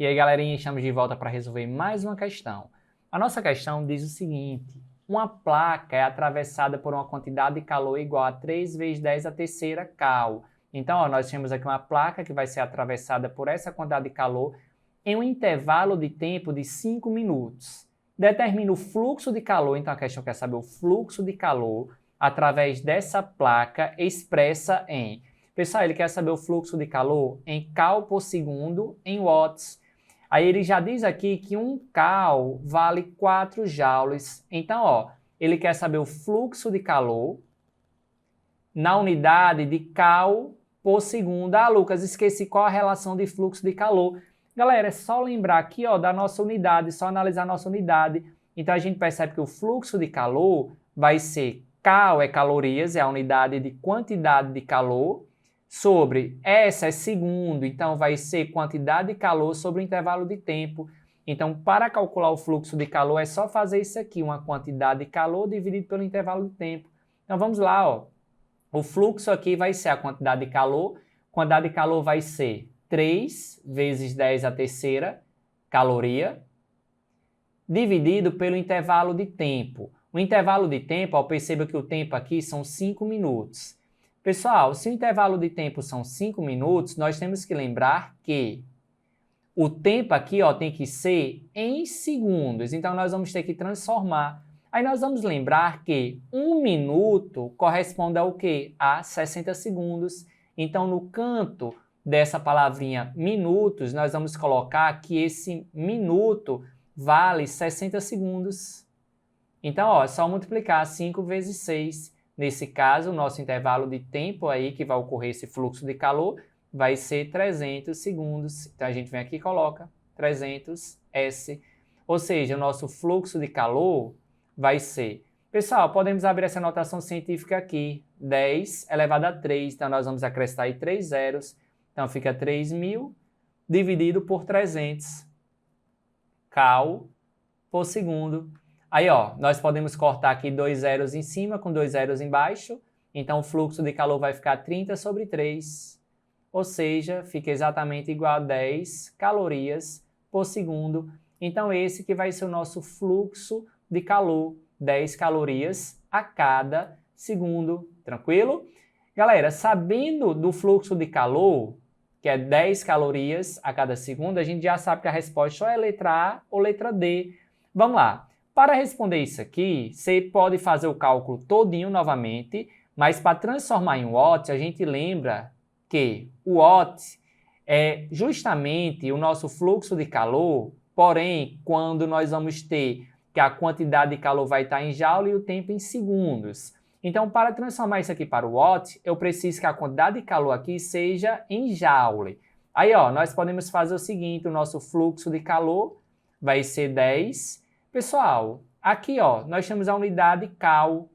E aí, galerinha, estamos de volta para resolver mais uma questão. A nossa questão diz o seguinte: uma placa é atravessada por uma quantidade de calor igual a 3 vezes 10 a terceira cal. Então, nós temos aqui uma placa que vai ser atravessada por essa quantidade de calor em um intervalo de tempo de 5 minutos. Determina o fluxo de calor, então a questão quer saber o fluxo de calor através dessa placa expressa em... Pessoal, ele quer saber o fluxo de calor em cal por segundo em watts. Aí ele já diz aqui que 1 cal vale 4 joules. Então, ele quer saber o fluxo de calor na unidade de cal por segundo. Ah, Lucas, esqueci qual a relação de fluxo de calor. Galera, é só lembrar aqui, da nossa unidade, só analisar a nossa unidade. Então, a gente percebe que o fluxo de calor vai ser cal é calorias, é a unidade de quantidade de calor, sobre S é segundo, então vai ser quantidade de calor sobre o intervalo de tempo. Então, para calcular o fluxo de calor, é só fazer isso aqui, uma quantidade de calor dividido pelo intervalo de tempo. Então, vamos lá, O fluxo aqui vai ser a quantidade de calor. Quantidade de calor vai ser 3 vezes 10 a terceira caloria, dividido pelo intervalo de tempo. O intervalo de tempo, perceba que o tempo aqui são 5 minutos. Pessoal, se o intervalo de tempo são 5 minutos, nós temos que lembrar que o tempo aqui tem que ser em segundos. Então, nós vamos ter que transformar. Aí nós vamos lembrar que 1 minuto corresponde ao quê? A 60 segundos. Então, no canto dessa palavrinha minutos, nós vamos colocar que esse minuto vale 60 segundos. Então, é só multiplicar 5 vezes 6. Nesse caso, o nosso intervalo de tempo aí que vai ocorrer esse fluxo de calor vai ser 300 segundos. Então, a gente vem aqui e coloca 300 S. Ou seja, o nosso fluxo de calor vai ser... Pessoal, podemos abrir essa notação científica aqui. 10 elevado a 3. Então, nós vamos acrescentar aí 3 zeros. Então, fica 3.000 dividido por 300 cal por segundo. Aí, nós podemos cortar aqui 2 zeros em cima com 2 zeros embaixo. Então, o fluxo de calor vai ficar 30 sobre 3. Ou seja, fica exatamente igual a 10 calorias por segundo. Então, esse que vai ser o nosso fluxo de calor. 10 calorias a cada segundo. Tranquilo? Galera, sabendo do fluxo de calor, que é 10 calorias a cada segundo, a gente já sabe que a resposta ou é letra A ou letra D. Vamos lá. Para responder isso aqui, você pode fazer o cálculo todinho novamente, mas para transformar em watt, a gente lembra que o watt é justamente o nosso fluxo de calor, porém, quando nós vamos ter que a quantidade de calor vai estar em joule e o tempo em segundos. Então, para transformar isso aqui para o watt, eu preciso que a quantidade de calor aqui seja em joule. Aí, nós podemos fazer o seguinte, o nosso fluxo de calor vai ser 10. Pessoal, aqui, nós temos a unidade cal.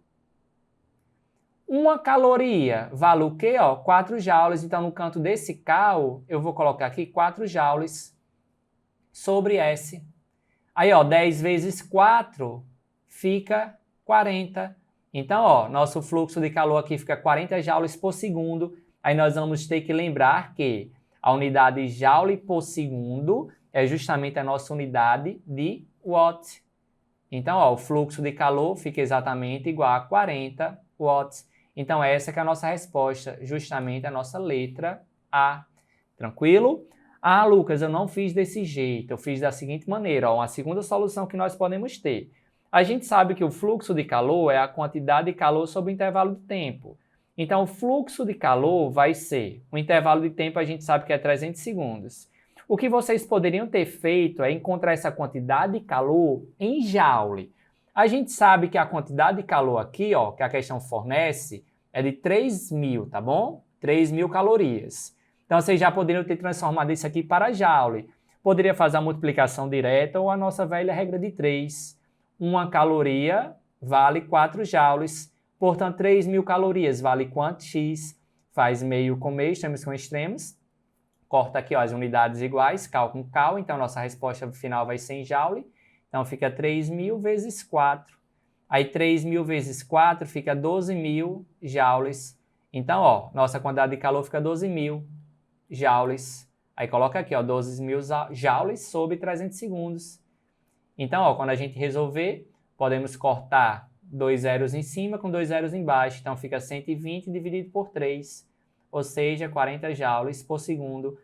Uma caloria vale o quê? 4 joules. Então, no canto desse cal, eu vou colocar aqui 4 joules sobre S. Aí, 10 vezes 4 fica 40. Então, nosso fluxo de calor aqui fica 40 joules por segundo. Aí, nós vamos ter que lembrar que a unidade joule por segundo é justamente a nossa unidade de watt. Então, o fluxo de calor fica exatamente igual a 40 watts. Então, essa que é a nossa resposta, justamente a nossa letra A. Tranquilo? Ah, Lucas, eu não fiz desse jeito, eu fiz da seguinte maneira, uma segunda solução que nós podemos ter. A gente sabe que o fluxo de calor é a quantidade de calor sobre o intervalo de tempo. Então, o fluxo de calor vai ser, o intervalo de tempo a gente sabe que é 300 segundos. O que vocês poderiam ter feito é encontrar essa quantidade de calor em joule. A gente sabe que a quantidade de calor aqui, que a questão fornece, é de 3.000, tá bom? 3.000 calorias. Então, vocês já poderiam ter transformado isso aqui para joule. Poderia fazer a multiplicação direta ou a nossa velha regra de 3. Uma caloria vale 4 joules. Portanto, 3.000 calorias vale quanto? X. Faz meio com meio, temos com extremos. Corta aqui as unidades iguais, cal com cal. Então, nossa resposta final vai ser em joule. Então, fica 3.000 vezes 4. Aí, 3.000 vezes 4 fica 12.000 joules. Então, nossa quantidade de calor fica 12.000 joules Aí coloca aqui, ó, 12.000 joules sobre 300 segundos. Então, ó, quando a gente resolver, podemos cortar 2 zeros em cima com 2 zeros embaixo. Então, fica 120 dividido por 3, ou seja, 40 joules por segundo.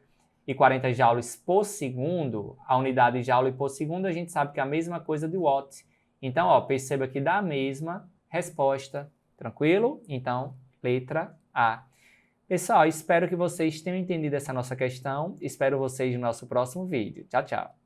E 40 joules por segundo, a unidade joule por segundo, a gente sabe que é a mesma coisa de watt. Então, ó, perceba que dá a mesma resposta. Tranquilo? Então, letra A. Pessoal, espero que vocês tenham entendido essa nossa questão. Espero vocês no nosso próximo vídeo. Tchau, tchau.